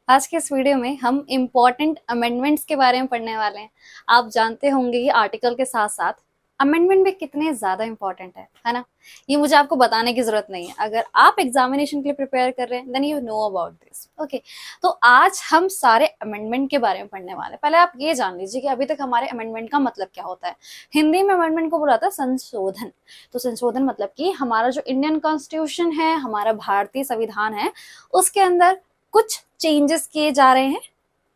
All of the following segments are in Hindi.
आज के इस वीडियो में हम इम्पोर्टेंट अमेंडमेंट्स के बारे में पढ़ने वाले हैं। आप जानते होंगे कि आर्टिकल के साथ साथ अमेंडमेंट भी कितने ज्यादा इंपॉर्टेंट है ना। ये मुझे आपको बताने की जरूरत नहीं है। अगर आप एग्जामिनेशन के लिए प्रिपेयर कर रहे हैं then you know about this. Okay, तो आज हम सारे अमेंडमेंट के बारे में पढ़ने वाले हैं। पहले आप ये जान लीजिए कि अभी तक हमारे अमेंडमेंट का मतलब क्या होता है। हिंदी में अमेंडमेंट को बोला जाता है संशोधन। तो संशोधन मतलब कि हमारा जो इंडियन कॉन्स्टिट्यूशन है, हमारा भारतीय संविधान है, उसके अंदर कुछ चेंजेस किए जा रहे हैं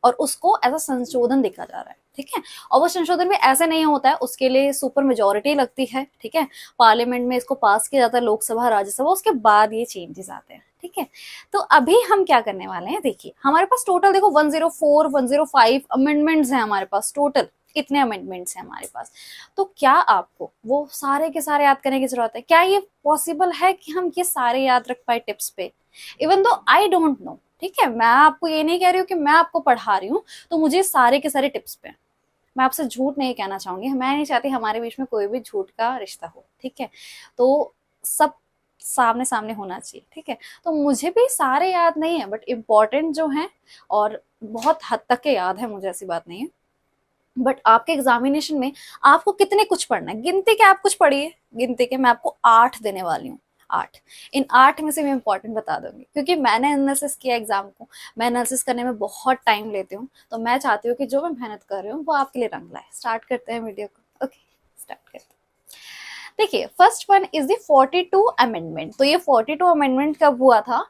और उसको एज अ संशोधन देखा जा रहा है। ठीक है, और वो संशोधन भी ऐसे नहीं होता है, उसके लिए सुपर मेजोरिटी लगती है। ठीक है, पार्लियामेंट में इसको पास किया जाता है, लोकसभा राज्यसभा, उसके बाद ये चेंजेस आते हैं। ठीक है, तो अभी हम क्या करने वाले हैं, देखिए हमारे पास टोटल देखो 104 105 अमेंडमेंट्स हैं हमारे पास। टोटल इतने अमेंडमेंट्स हैं हमारे पास। तो क्या आपको वो सारे के सारे याद करने की जरूरत है? क्या ये पॉसिबल है कि हम ये सारे याद रख पाए टिप्स पे? Even though I don't know. ठीक है, मैं आपको ये नहीं कह रही हूँ कि मैं आपको पढ़ा रही हूँ तो मुझे सारे के सारे टिप्स पे। मैं आपसे झूठ नहीं कहना चाहूंगी, मैं नहीं चाहती हमारे बीच में कोई भी झूठ का रिश्ता हो। ठीक है, तो सब सामने सामने होना चाहिए। ठीक है, तो मुझे भी सारे याद नहीं है बट इम्पोर्टेंट जो है और बहुत हद तक के याद है, मुझे ऐसी बात नहीं है। बट आपके एग्जामिनेशन में आपको कितने कुछ पढ़ना है, गिनती के आप कुछ पढ़िए। गिनती के मैं आपको 8 देने वाली हूँ। 8, इन 8 में से मैं इंपॉर्टेंट बता दूंगी क्योंकि मैंने एनालिसिस किया एग्जाम को। मैं एनालिसिस करने में बहुत टाइम लेती हूँ, तो मैं चाहती हूँ कि जो मैं मेहनत कर रही हूँ वो आपके लिए रंग लाए। स्टार्ट करते हैं वीडियो को। ओके, स्टार्ट करते हैं। देखिए, first one is the 42 amendment. तो ये 42 अमेंडमेंट कब हुआ था?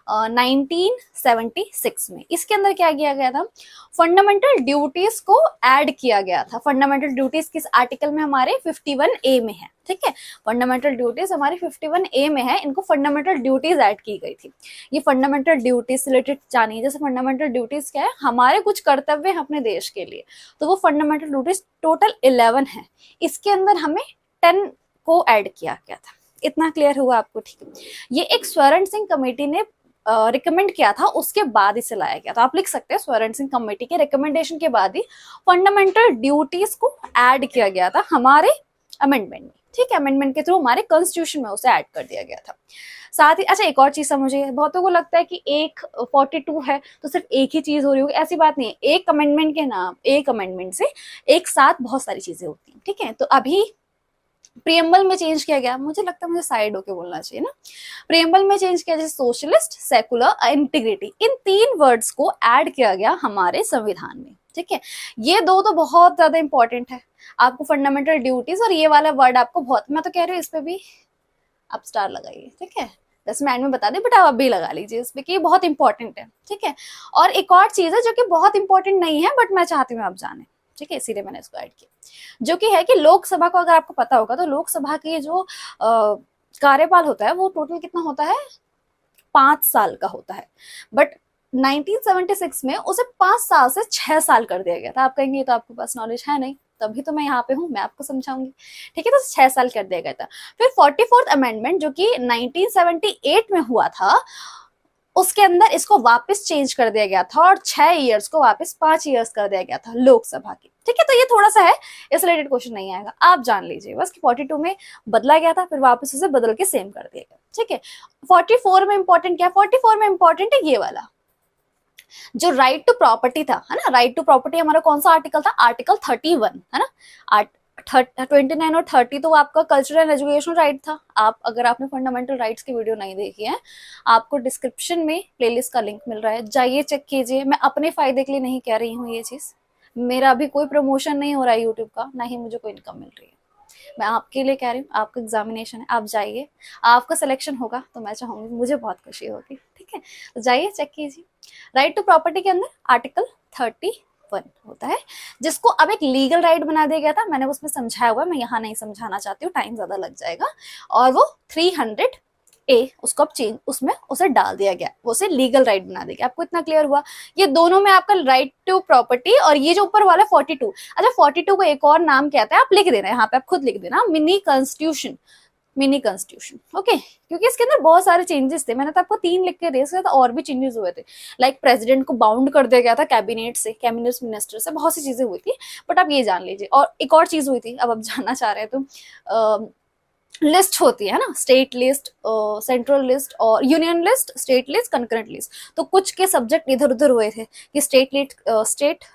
1976 में। इसके अंदर क्या किया गया था? फंडामेंटल ड्यूटीज को ऐड किया गया था। फंडामेंटल ड्यूटीज किस आर्टिकल में? हमारे 51A में है। ठीक है, फंडामेंटल ड्यूटीज हमारी 51A में है, इनको फंडामेंटल ड्यूटीज ऐड की गई थी। ये फंडामेंटल ड्यूटीज से रिलेटेड जानिए। जैसे फंडामेंटल ड्यूटीज क्या है? हमारे कुछ कर्तव्य हैं अपने देश के लिए, तो वो फंडामेंटल ड्यूटीज टोटल 11 है। इसके अंदर हमें 10 को ऐड किया गया था। इतना क्लियर हुआ आपको? ठीक है, ये एक स्वर्ण सिंह कमेटी ने रिकमेंड किया था, उसके बाद इसे लाया गया था। आप लिख सकते हैं स्वर्ण सिंह कमेटी के रिकमेंडेशन के बाद ही फंडामेंटल ड्यूटीज को ऐड किया गया था हमारे अमेंडमेंट में। ठीक है, अमेंडमेंट के थ्रू हमारे कॉन्स्टिट्यूशन में उसे ऐड कर दिया गया था। साथ ही अच्छा एक और चीज समझिए, बहुतों को लगता है कि एक 42 है तो सिर्फ एक ही चीज हो रही होगी। ऐसी बात नहीं है। एक अमेंडमेंट के नाम, एक अमेंडमेंट से एक साथ बहुत सारी चीजें होती हैं। ठीक है, तो अभी प्रियम्बल में चेंज किया गया। मुझे लगता है मुझे साइड होके बोलना चाहिए ना। प्रियम्बल में चेंज किया, जैसे सोशलिस्ट, सेकुलर, इंटीग्रिटी, इन 3 वर्ड्स को ऐड किया गया हमारे संविधान में। ठीक है, ये दो तो बहुत ज्यादा इंपॉर्टेंट है। आपको फंडामेंटल ड्यूटीज और ये वाला वर्ड आपको बहुत, मैं तो कह रही हूँ इस पे भी आप स्टार लगाइए। ठीक है, जैसे मैं एंड में बता दी, बट आप अभी लगा लीजिए इस पे कि ये बहुत इंपॉर्टेंट है। ठीक है, और एक और चीज है जो कि बहुत इंपॉर्टेंट नहीं है बट मैं चाहती हूँ आप जाने। ठीक है, इसीलिए मैंने इसको ऐड किया, जो कि है कि लोकसभा को, अगर आपको पता होगा तो लोकसभा की जो कार्यकाल होता है वो टोटल कितना होता है? 5 साल का होता है। बट 1976 में उसे 5 साल से 6 साल कर दिया गया था। आप कहेंगे तो आपके पास नॉलेज है नहीं, तभी तो मैं यहाँ पे हूँ, मैं आपको समझाऊंगी। ठीक है, तो 6 साल कर दिया गया था। फिर 44th अमेंडमेंट जो कि 1978 में हुआ था, उसके अंदर इसको वापस चेंज कर दिया गया था और 6 इयर्स को वापस 5 इयर्स कर दिया गया था लोकसभा की। ठीक है, तो ये थोड़ा सा है, इस रिलेटेड क्वेश्चन नहीं आएगा, आप जान लीजिए बस कि 42 में बदला गया था, फिर वापस उसे बदल के सेम कर दिया गया। ठीक है, 44 में इंपॉर्टेंट क्या? 44 में इंपॉर्टेंट है ये वाला, जो राइट टू प्रॉपर्टी था, है ना। राइट टू प्रॉपर्टी हमारा कौन सा आर्टिकल था? आर्टिकल 31, है ना। 29 और 30 तो आपका कल्चरल एंड एजुकेशनल राइट था। आप अगर आपने फंडामेंटल राइट्स की वीडियो नहीं देखी है, आपको डिस्क्रिप्शन में प्लेलिस्ट का लिंक मिल रहा है, जाइए चेक कीजिए। मैं अपने फायदे के लिए नहीं कह रही हूँ ये चीज, मेरा अभी कोई प्रमोशन नहीं हो रहा है यूट्यूब का, ना ही मुझे कोई इनकम मिल रही है। मैं आपके लिए कह रही हूँ, आपका एग्जामिनेशन है, आप जाइए, आपका सिलेक्शन होगा तो मैं चाहूंगी, मुझे बहुत खुशी होगी। ठीक है, तो जाइए चेक कीजिए। राइट टू प्रॉपर्टी के अंदर आर्टिकल 31 होता है, जिसको अब एक लीगल राइट बना दिया गया था। मैंने उसमें समझाया हुआ है, मैं यहाँ नहीं समझाना चाहती हूँ, टाइम ज्यादा लग जाएगा। और वो 300A उसको अब चेंज, उसमें उसे डाल दिया गया, वो उसे लीगल राइट बना दिया गया। आपको इतना क्लियर हुआ? ये दोनों में आपका राइट टू प्रॉपर्टी और ये जो ऊपर वाला 42, अच्छा 42 को एक और नाम कहता है, आप लिख देना यहाँ पे, आप खुद लिख देना, mini constitution. Mini constitution, okay, क्योंकि इसके अंदर बहुत सारे चेंजेस थे। मैंने तो आपको 3 लिख के दे सकता था, और भी चेंजेस हुए थे। लाइक प्रेसिडेंट को बाउंड कर दिया गया था कैबिनेट से, कैबिनेट मिनिस्टर से, बहुत सी चीजें हुई थी। बट आप ये जान लीजिए, और एक और चीज हुई थी, अब आप जानना चाह रहे हैं तो लिस्ट होती है ना, स्टेट लिस्ट, सेंट्रल लिस्ट और union list, state list, concurrent list. तो कुछ के सब्जेक्ट इधर उधर हुए थे कि स्टेट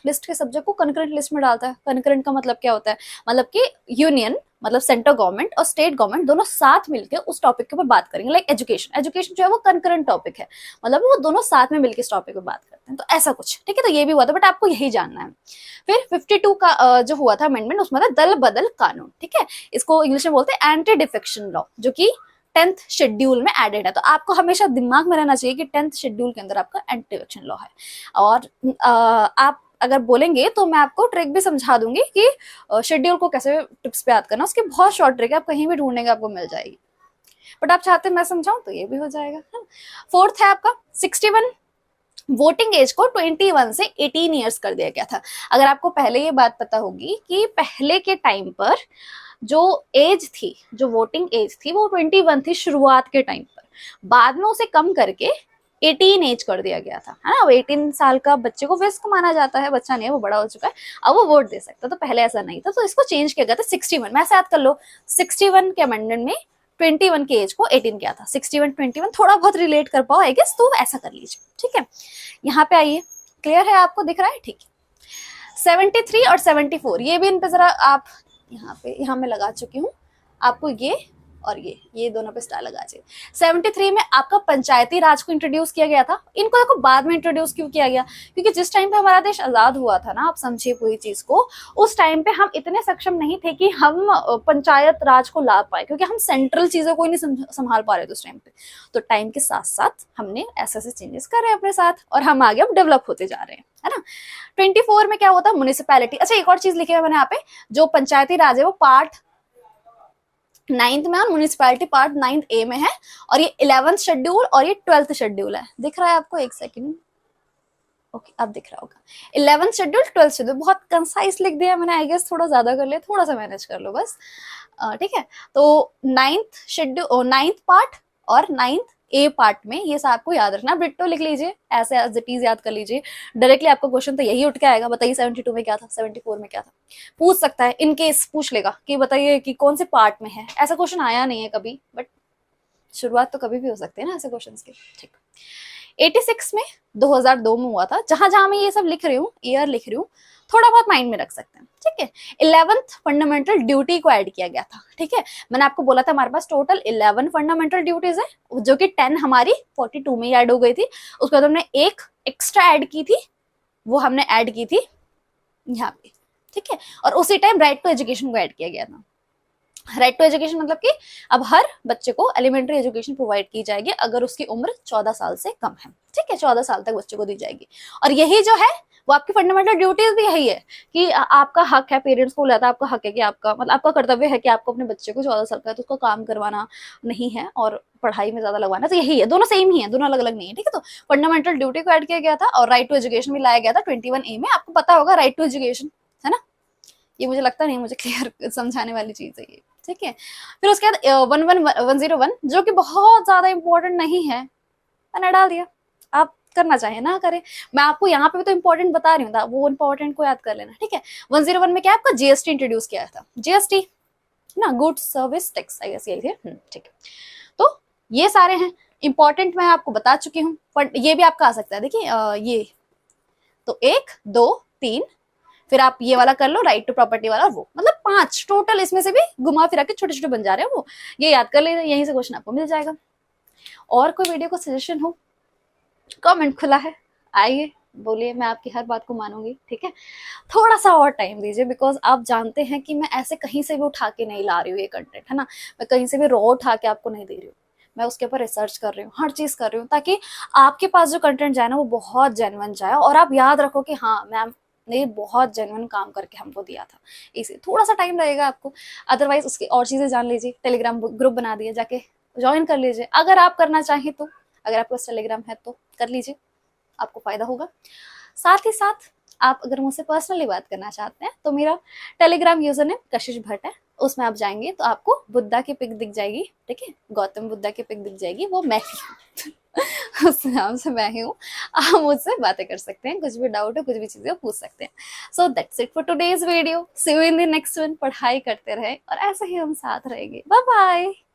लिस्ट के सब्जेक्ट को कंकरेंट लिस्ट में डालता है। कंकरेंट का मतलब क्या होता है, मतलब कि यूनियन मतलब सेंट्रल गवर्नमेंट और स्टेट गवर्नमेंट दोनों साथ मिलकर उस टॉपिक के ऊपर बात करेंगे। लाइक एजुकेशन, एजुकेशन जो है वो कंकरेंट टॉपिक है, मतलब वो दोनों साथ में मिलकर इस टॉपिक पे बात करते हैं। तो ऐसा कुछ, ठीक है। तो ये भी हुआ था, बट आपको यही जानना है। फिर 52 का जो हुआ था अमेंडमेंट, उसमें था दल बदल कानून, ठीक है। इसको इंग्लिश में बोलते हैं एंटी डिफेक्शन लॉ, जो कि 10th शेड्यूल में एडेड है। तो आपको हमेशा दिमाग में रहना चाहिए कि 10th शेड्यूल के अंदर आपका एंटी डिफेक्शन लॉ है। और आप अगर बोलेंगे तो मैं आपको ट्रिक भी समझा दूंगी कि शेड्यूल को कैसे टिप्स पे याद करना, उसकी बहुत शॉर्ट ट्रिक है, आप कहीं भी ढूंढेंगे आपको मिल जाएगी। बट आप चाहते हैं मैं समझाऊं तो ये भी हो जाएगा। फोर्थ है आपका 61, वोटिंग एज को 21 से 18 ईयर्स कर दिया गया था। अगर आपको पहले ये बात पता होगी कि पहले के टाइम पर जो एज थी, जो वोटिंग एज थी वो 21 थी शुरुआत के टाइम पर, बाद में उसे कम करके 18 एज कर दिया गया था, है ना। अब 18 साल का बच्चे को वयस्क माना जाता है, बच्चा नहीं है, वो बड़ा हो चुका है, अब वो वोट दे सकता। तो पहले ऐसा नहीं था, तो इसको चेंज किया गया था 61 में। ऐसे याद कर लो, 61 के अमेंडमेंट में 21 के एज को 18 किया था। 61 21 थोड़ा बहुत रिलेट कर पाओ आई गेस, तो ऐसा कर लीजिए, ठीक है। यहाँ पे आइए, क्लियर है, आपको दिख रहा है, ठीक है। 73 और 74 ये भी इन पे जरा आप यहाँ मैं लगा चुकी हूँ आपको, ये और ये दोनों पे स्टार लगा चाहिए। 73 में आपका पंचायती राज को इंट्रोड्यूस किया गया था। इनको देखो बाद में इंट्रोड्यूस क्यों किया गया, क्योंकि जिस टाइम पे हमारा देश आजाद हुआ था ना, आप समझिए पूरी चीज को, उस टाइम पे हम इतने सक्षम नहीं थे कि हम पंचायत राज को ला पाए, क्योंकि हम सेंट्रल चीजों को ही नहीं संभाल पा रहे थे उस टाइम पे। तो टाइम के साथ साथ हमने ऐसे ऐसे चेंजेस कर रहे हैं अपने साथ, और हम आगे अब डेवलप होते जा रहे हैं, है ना। 24 में क्या होता है, म्युनिसिपैलिटी। अच्छा, एक और चीज लिखी है मैंने यहाँ पे, जो पंचायती राज है वो पार्ट 9th में और म्युनिसिपैलिटी पार्ट 9th ए में है, और ये 11th शेड्यूल और ये 12th शेड्यूल है। दिख रहा है आपको, एक सेकंड, ओके अब दिख रहा होगा। 11th शेड्यूल 12th शेड्यूल, बहुत कंसाइज लिख दिया मैंने, आई गेस थोड़ा ज्यादा कर लिया, थोड़ा सा मैनेज कर लो बस, ठीक है। तो 9th शेड्यूल, 9th पार्ट और 9th ए पार्ट में ये सब आपको याद रखना। ब्रिट्टो लिख लीजिए, ऐसे एज इट इज याद कर लीजिए। डायरेक्टली आपका क्वेश्चन तो यही उठ के आएगा, बताइए 72 में क्या था, 74 में क्या था, पूछ सकता है, इन केस पूछ लेगा कि बताइए कि कौन से पार्ट में है। ऐसा क्वेश्चन आया नहीं है कभी, बट शुरुआत तो कभी भी हो सकती है ना ऐसे क्वेश्चन की, ठीक। 86 में 2002 में हुआ था। जहां जहां मैं ये सब लिख रही हूँ, ईयर लिख रही हूँ, थोड़ा बहुत माइंड में रख सकते हैं, ठीक है। 11th फंडामेंटल ड्यूटी को ऐड किया गया था, ठीक है। मैंने आपको बोला था हमारे पास टोटल 11 फंडामेंटल ड्यूटीज है, जो कि 10 हमारी 42 में ऐड हो गई थी। उसके बाद हमने एक एक्स्ट्रा ऐड की थी, वो हमने ऐड की थी यहाँ पे, ठीक है। और उसी टाइम राइट टू एजुकेशन को ऐड किया गया था। राइट टू एजुकेशन मतलब कि अब हर बच्चे को एलिमेंट्री एजुकेशन प्रोवाइड की जाएगी अगर उसकी उम्र 14 साल से कम है, ठीक है। 14 साल तक बच्चे को दी जाएगी। और यही जो है वो आपकी फंडामेंटल ड्यूटीज भी यही है कि आपका हक है, पेरेंट्स को बोला था आपका हक है कि आपका मतलब आपका कर्तव्य है कि आपको अपने बच्चे को 14 साल का है तो उसको काम करवाना नहीं है और पढ़ाई में ज्यादा लगवाना। तो यही है, दोनों सेम ही है, दोनों अलग अलग नहीं है, ठीक है। तो फंडामेंटल ड्यूटी को ऐड किया गया था और राइट टू एजुकेशन भी लाया गया था 21A में। आपको पता होगा राइट टू एजुकेशन, है ना। ये मुझे लगता नहीं, मुझे क्लियर समझाने वाली चीज है ये, ठीक है। फिर उसके बाद 11101 जो कि बहुत ज्यादा इंपॉर्टेंट नहीं है, मैंने डाल दिया, आप करना चाहे ना करें, मैं आपको यहाँ पे भी तो इंपॉर्टेंट बता रही हूँ, वो इंपॉर्टेंट को याद कर लेना, ठीक है। 101 में क्या आपका जीएसटी इंट्रोड्यूस किया था, जीएसटी ना, goods service tax, I guess यही थे, ठीक है। तो ये सारे हैं इंपॉर्टेंट, मैं आपको बता चुकी हूँ। पर ये भी आपका आ सकता है, देखिए ये तो 1 2 3, फिर आप ये वाला कर लो राइट टू प्रॉपर्टी वाला, वो मतलब 5 टोटल, इसमें से भी घुमा फिरा के छोटे छोटे बन जा रहे हैं, वो ये याद कर लीजिए, यहीं से क्वेश्चन आपको मिल जाएगा। और कोई वीडियो को सजेशन हो, कमेंट खुला है, आइए बोलिए, मैं आपकी हर बात को मानूंगी, ठीक है। थोड़ा सा और टाइम दीजिए, बिकॉज आप जानते हैं कि मैं ऐसे कहीं से भी उठा के नहीं ला रही हूँ ये कंटेंट, है ना। मैं कहीं से भी रॉ उठा के आपको नहीं दे रही हूँ, मैं उसके ऊपर रिसर्च कर रही हूँ, हर चीज कर रही हूँ, ताकि आपके पास जो कंटेंट जाए ना वो बहुत जेन्युइन जाए, और आप याद रखो कि हाँ मैम ने बहुत जेन्युइन काम करके हमको दिया था। इसे थोड़ा सा टाइम लगेगा आपको, अदरवाइज उसकी और चीजें जान लीजिए। टेलीग्राम ग्रुप बना दिए, जाके ज्वाइन कर लीजिए अगर आप करना चाहें तो, अगर आपके पास टेलीग्राम है तो कर लीजिए, आपको फायदा होगा। साथ ही साथ आप अगर मुझसे पर्सनली बात करना चाहते हैं तो मेरा टेलीग्राम यूजर नेम कशिश भट्ट है, उसमें आप जाएंगे तो आपको बुद्धा की पिक दिख जाएगी, ठीक है, गौतम बुद्धा की पिक दिख जाएगी, वो मैं ही उस नाम से मैं ही हूँ। आप मुझसे बातें कर सकते हैं, कुछ भी डाउट है, कुछ भी चीजें पूछ सकते हैं। So that's it for today's video, see you in the next one. पढ़ाई करते रहे और ऐसे ही हम साथ रहेंगे। Bye bye.